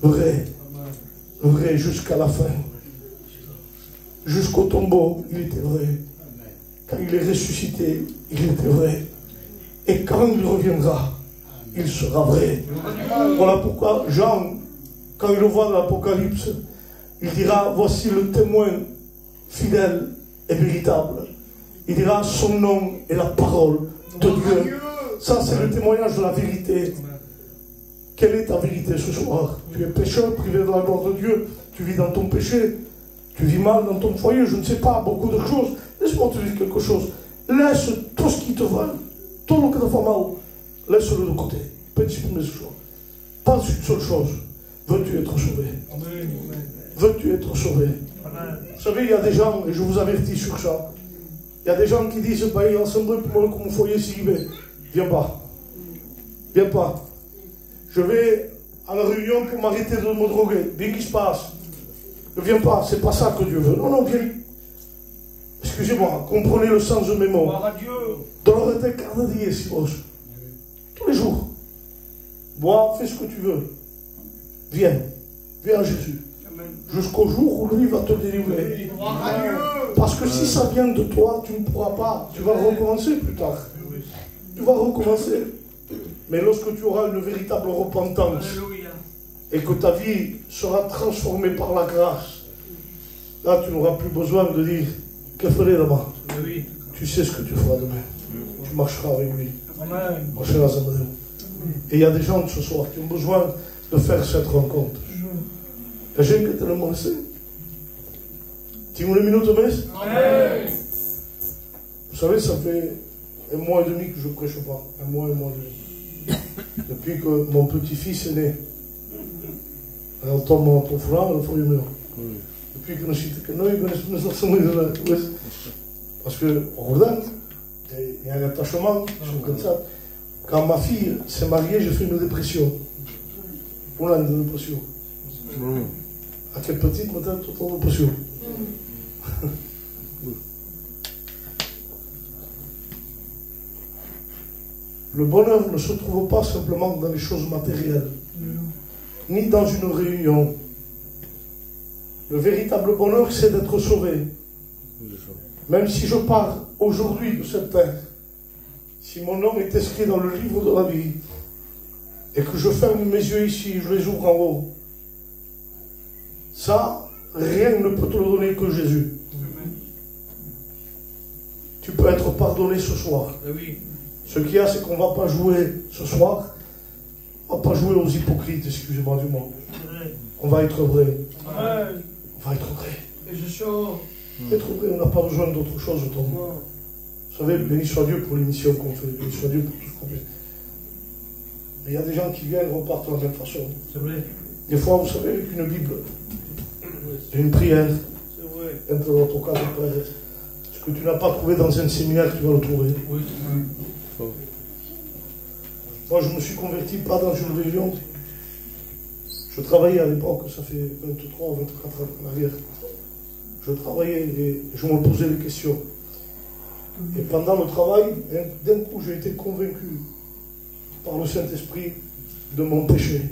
Vrai. Vrai jusqu'à la fin. Jusqu'au tombeau, il était vrai. Quand il est ressuscité, il était vrai. Et quand il reviendra, il sera vrai. Voilà pourquoi Jean, quand il le voit dans l'Apocalypse, il dira, voici le témoin fidèle et véritable. Il dira, son nom est la parole de Dieu. Ça, c'est le témoignage de la vérité. Quelle est ta vérité ce soir? Tu es pécheur, privé de la gloire de Dieu. Tu vis dans ton péché. Tu vis mal dans ton foyer. Je ne sais pas, beaucoup de choses. Laisse-moi te dire quelque chose. Laisse tout ce qui te va, tout ce qui te fait mal, laisse-le de côté. peux exprimer ce soir. Pense une seule chose. Veux-tu être sauvé? Veux-tu être sauvé? Vous savez, il y a des gens, et je vous avertis sur ça, il y a des gens qui disent, bah, il ensemble pour moi, comme foyer s'il veut. Viens pas. Viens pas. Je vais à la réunion pour m'arrêter de me droguer. Bien qu'il se passe. Ne viens pas, c'est pas ça que Dieu veut. Non, non, viens. Excusez-moi, comprenez le sens de mes mots. Dolorete cada día, si vos. Tous les jours. Bois, fais ce que tu veux. Viens. Viens à Jésus. Jusqu'au jour où lui va te délivrer. Parce que si ça vient de toi, tu ne pourras pas. Tu vas recommencer plus tard. Tu vas recommencer. Mais lorsque tu auras une véritable repentance et que ta vie sera transformée par la grâce, là tu n'auras plus besoin de dire que ferai demain. Tu sais ce que tu feras demain. Tu marcheras avec lui. Et il y a des gens ce soir qui ont besoin de faire cette rencontre. Il y a des gens qui te le montrent. Tu as une minute, mais vous savez, ça fait 1 mois et demi que je ne prêche pas. 1 mois et demi. Depuis que mon petit-fils est né. Alors, mon frère, le frère meu. Depuis que nous sommes parce que, regarde, il y a un attachement, comme ça. Quand ma fille s'est mariée, j'ai fait une dépression. Un an de dépression. À quelle petite, maintenant, toute en dépression. Le bonheur ne se trouve pas simplement dans les choses matérielles, ni dans une réunion. Le véritable bonheur, c'est d'être sauvé. Même si je pars aujourd'hui de cette terre, si mon nom est inscrit dans le livre de la vie, et que je ferme mes yeux ici, je les ouvre en haut, ça, rien ne peut te le donner que Jésus. Tu peux être pardonné ce soir. Ce qu'il y a, c'est qu'on ne va pas jouer ce soir. On ne va pas jouer aux hypocrites, excusez-moi du mot. On va être vrai. On va être vrai. Être vrai, on n'a pas besoin d'autre chose. Vous savez, béni soit Dieu pour l'émission qu'on fait. Béni soit Dieu pour tout ce qu'on fait. Mais il y a des gens qui viennent et repartent de la même façon. Des fois, vous savez, avec une Bible, une prière, entre votre cas de prière. Ce que tu n'as pas trouvé dans un séminaire, tu vas le trouver. Moi, je me suis converti pas dans une religion. Je travaillais à l'époque, ça fait 23 ou 24 ans en arrière. Je travaillais et je me posais des questions. Et pendant le travail, d'un coup, j'ai été convaincu par le Saint-Esprit de mon péché.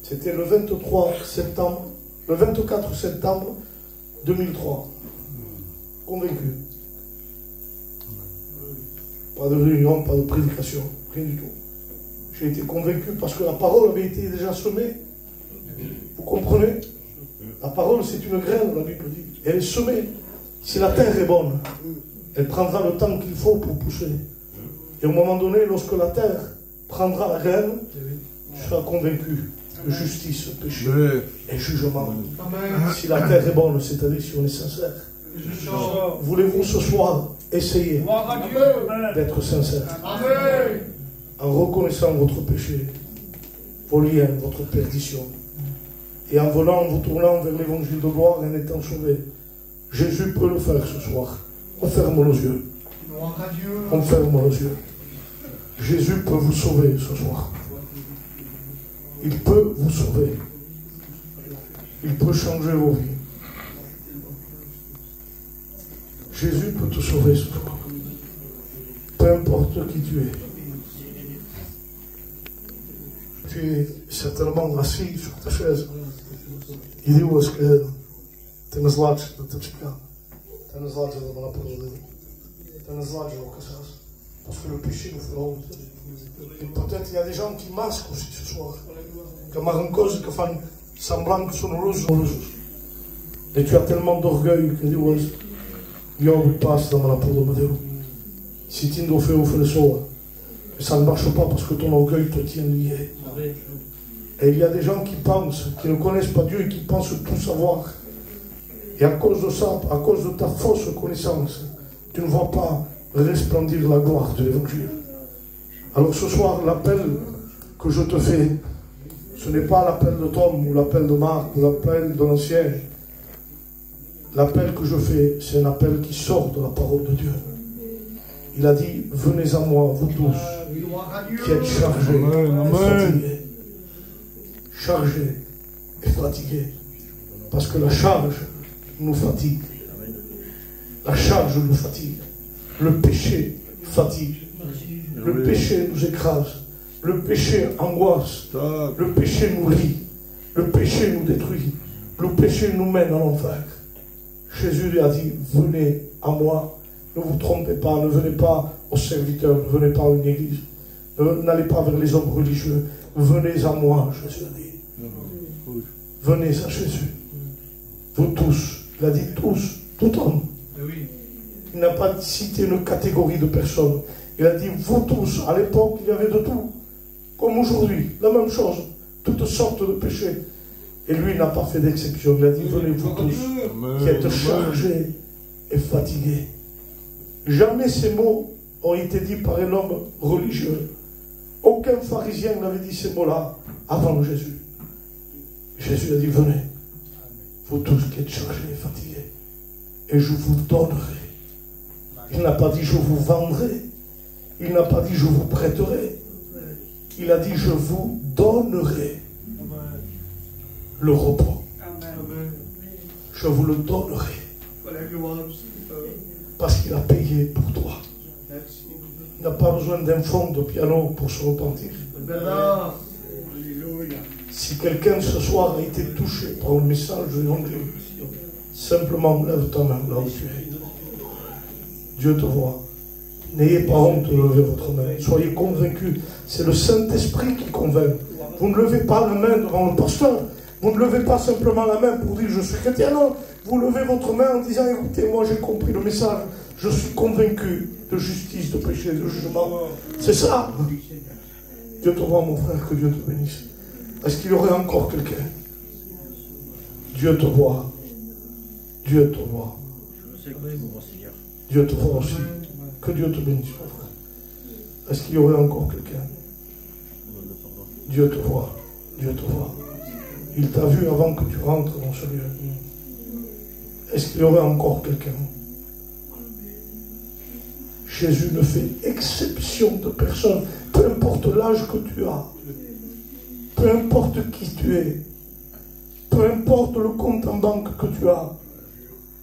C'était le 24 septembre 2003. Convaincu. Pas de réunion, pas de prédication, rien du tout. J'ai été convaincu parce que la parole avait été déjà semée. Vous comprenez? La parole, c'est une graine, la Bible dit. Elle est semée. Si la terre est bonne, elle prendra le temps qu'il faut pour pousser. Et au moment donné, lorsque la terre prendra la graine, tu seras convaincu de justice, péché et jugement. Si la terre est bonne, c'est-à-dire si on est sincère. Voulez-vous ce soir essayer d'être sincère en reconnaissant votre péché, vos liens, votre perdition, et en venant, en vous tournant vers l'évangile de gloire et en étant sauvé? Jésus peut le faire ce soir. On ferme nos yeux. On ferme nos yeux. Jésus peut vous sauver ce soir. Il peut vous sauver. Il peut changer vos vies. Jésus peut te sauver ce soir. Peu importe qui tu es. Tu es certainement assis sur ta chaise. Il dit où est-ce que tu me zlaches de te chica. Tu me zlaches de la parole. Tu me zlaches de l'occasion. Parce que le péché nous fait honte. Et peut-être il y a des gens qui masquent aussi ce soir. Qui marquent cause, qui font semblant que sont rouges. Et tu as tellement d'orgueil que dit où est-ce Io passe dans la parole de Dieu. Si tu ne fais au feu le soir, ça ne marche pas parce que ton orgueil te tient lié. Et il y a des gens qui pensent, qui ne connaissent pas Dieu et qui pensent tout savoir. Et à cause de ça, à cause de ta fausse connaissance, tu ne vois pas resplendir la gloire de l'évangile. Alors ce soir, l'appel que je te fais, ce n'est pas l'appel de Tom ou l'appel de Marc ou l'appel de l'ancien. L'appel que je fais, c'est un appel qui sort de la parole de Dieu. Il a dit, venez à moi, vous tous, qui êtes chargés et fatigués. Chargés et fatigués. Parce que la charge nous fatigue. La charge nous fatigue. Le péché fatigue. Le péché nous écrase. Le péché angoisse. Le péché nous lie. Le péché nous détruit. Le péché nous mène en enfer. Jésus lui a dit, venez à moi. Ne vous trompez pas. Ne venez pas aux serviteurs. Ne venez pas à une église. N'allez pas vers les hommes religieux. Venez à moi, Jésus a dit. Venez à Jésus. Vous tous. Il a dit tous. Tout homme. Il n'a pas cité une catégorie de personnes. Il a dit, vous tous, à l'époque, il y avait de tout. Comme aujourd'hui, la même chose. Toutes sortes de péchés. Et lui n'a pas fait d'exception. Il a dit, venez vous tous, qui êtes chargés et fatigués. Jamais ces mots ont été dits par un homme religieux. Aucun pharisien n'avait dit ces mots-là avant Jésus. Jésus a dit, venez, vous tous qui êtes chargés et fatigués, et je vous donnerai. Il n'a pas dit je vous vendrai. Il n'a pas dit je vous prêterai. Il a dit je vous donnerai le repos. Je vous le donnerai. Parce qu'il a payé pour toi. Il n'a pas besoin d'un fond de piano pour se repentir. Si quelqu'un ce soir a été touché par le message de l'Évangile, simplement lève ta main là où tu es. Dieu te voit. N'ayez pas honte de lever votre main. Soyez convaincus. C'est le Saint-Esprit qui convainc. Vous ne levez pas la main devant le pasteur. Vous ne levez pas simplement la main pour dire je suis chrétien. Non, vous levez votre main en disant écoutez, moi j'ai compris le message. Je suis convaincu de justice, de péché, de jugement. C'est ça. Dieu te voit, mon frère, que Dieu te bénisse. Est-ce qu'il y aurait encore quelqu'un? Dieu te voit. Dieu te voit. Dieu te voit aussi. Que Dieu te bénisse, mon frère. Est-ce qu'il y aurait encore quelqu'un? Dieu te voit. Dieu te voit. Il t'a vu avant que tu rentres dans ce lieu. Est-ce qu'il y aurait encore quelqu'un? Jésus ne fait exception de personne. Peu importe l'âge que tu as. Peu importe qui tu es. Peu importe le compte en banque que tu as.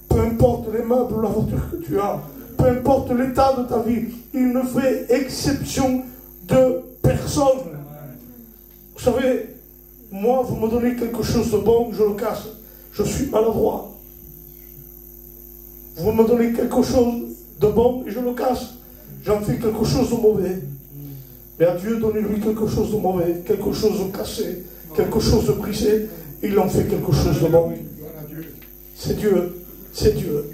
Peu importe les meubles ou la voiture que tu as, peu importe l'état de ta vie, il ne fait exception de personne. Vous savez, moi, vous me donnez quelque chose de bon, je le casse. Je suis maladroit. Vous me donnez quelque chose de bon et je le casse. J'en fais quelque chose de mauvais. Mais à Dieu, donnez-lui quelque chose de mauvais, quelque chose de cassé, quelque chose de brisé. Il en fait quelque chose de bon. C'est Dieu. C'est Dieu.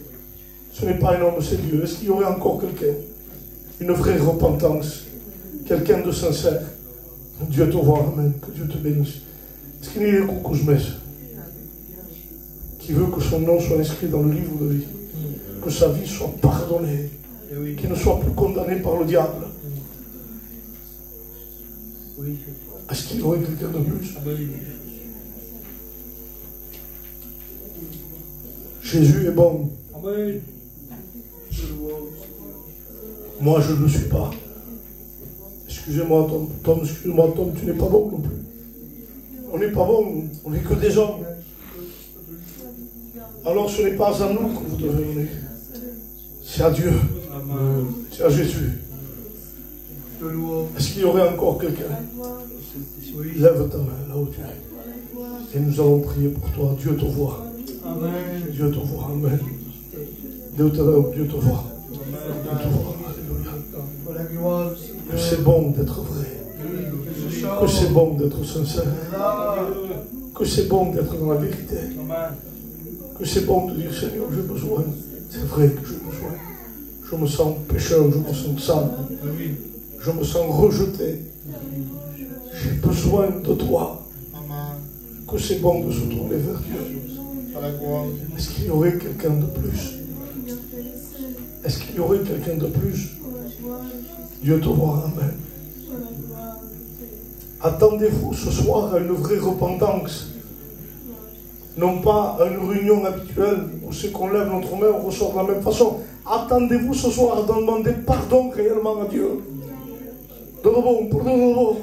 Ce n'est pas un homme, c'est Dieu. Est-ce qu'il y aurait encore quelqu'un? Une vraie repentance. Quelqu'un de sincère. Dieu te voit, amen. Que Dieu te bénisse. Est-ce qu'il y a un Kouzmès qui veut que son nom soit inscrit dans le livre de vie? Que sa vie soit pardonnée. Qu'il ne soit plus condamné par le diable. Est-ce qu'il y aurait quelqu'un de plus? Jésus est bon. Amen. Moi, je ne le suis pas. Excusez-moi, Tom, excuse-moi, Tom, tu n'es pas bon non plus. On n'est pas bon, on n'est que des hommes. Alors, ce n'est pas à nous que vous devez venir. C'est à Dieu. Amen. C'est à Jésus. Est-ce qu'il y aurait encore quelqu'un? Lève ta main là où tu es. Et nous allons prier pour toi. Dieu te voit. Amen. Dieu te voit. Amen. Dieu te voit. Dieu te voit. Alléluia. Que c'est bon d'être vrai. Que c'est bon d'être sincère. Que c'est bon d'être dans la vérité. Que c'est bon de dire Seigneur, j'ai besoin. C'est vrai que j'ai besoin. Je me sens pécheur, je me sens sale. Je me sens rejeté. J'ai besoin de toi. Que c'est bon de se tourner vers Dieu. Est-ce qu'il y aurait quelqu'un de plus? Est-ce qu'il y aurait quelqu'un de plus? Dieu te voit, amen. Attendez-vous ce soir à une vraie repentance. Non pas à une réunion habituelle où c'est qu'on lève notre main, on ressort de la même façon. Attendez-vous ce soir à demander pardon réellement à Dieu. De nouveau, pour de nouveau.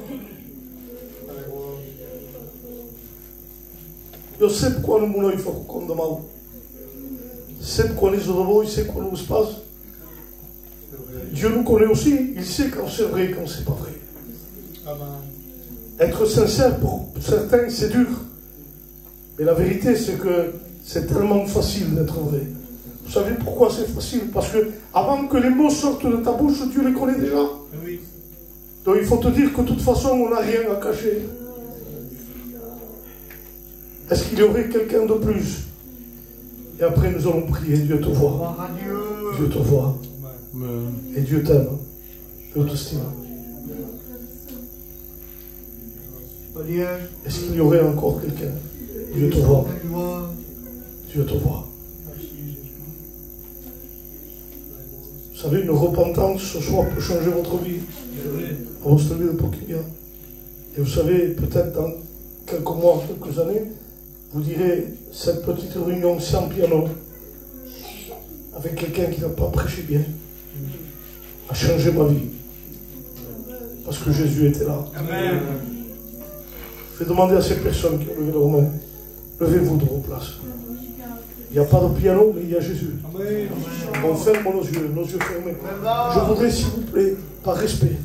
Je sais pourquoi nous voulons, il faut qu'on demande. Je sais pourquoi les autres, il sait quoi nous se passe. Dieu nous connaît aussi, il sait quand c'est vrai et quand c'est pas vrai. Être sincère pour certains, c'est dur. Mais la vérité, c'est que c'est tellement facile d'être vrai. Vous savez pourquoi c'est facile? Parce que avant que les mots sortent de ta bouche, Dieu les connaît déjà. Oui. Donc il faut te dire que de toute façon, on n'a rien à cacher. Est-ce qu'il y aurait quelqu'un de plus? Et après, nous allons prier. Dieu te voit. Dieu te voit. Et Dieu t'aime. Dieu te stime. Est-ce qu'il y aurait encore quelqu'un? Dieu te voit. Dieu te voit. Vous savez, une repentance ce soir peut changer votre vie. Votre vie de Pokémon. Et vous savez, peut-être dans quelques mois, quelques années, vous direz, cette petite réunion sans piano, avec quelqu'un qui n'a pas prêché bien, a changé ma vie. Parce que Jésus était là. Amen. Je vais demander à ces personnes qui ont levé leurs mains, levez-vous de vos places. Il n'y a pas de piano, mais il y a Jésus. Amen. On ferme nos yeux fermés. Je voudrais, s'il vous plaît, par respect,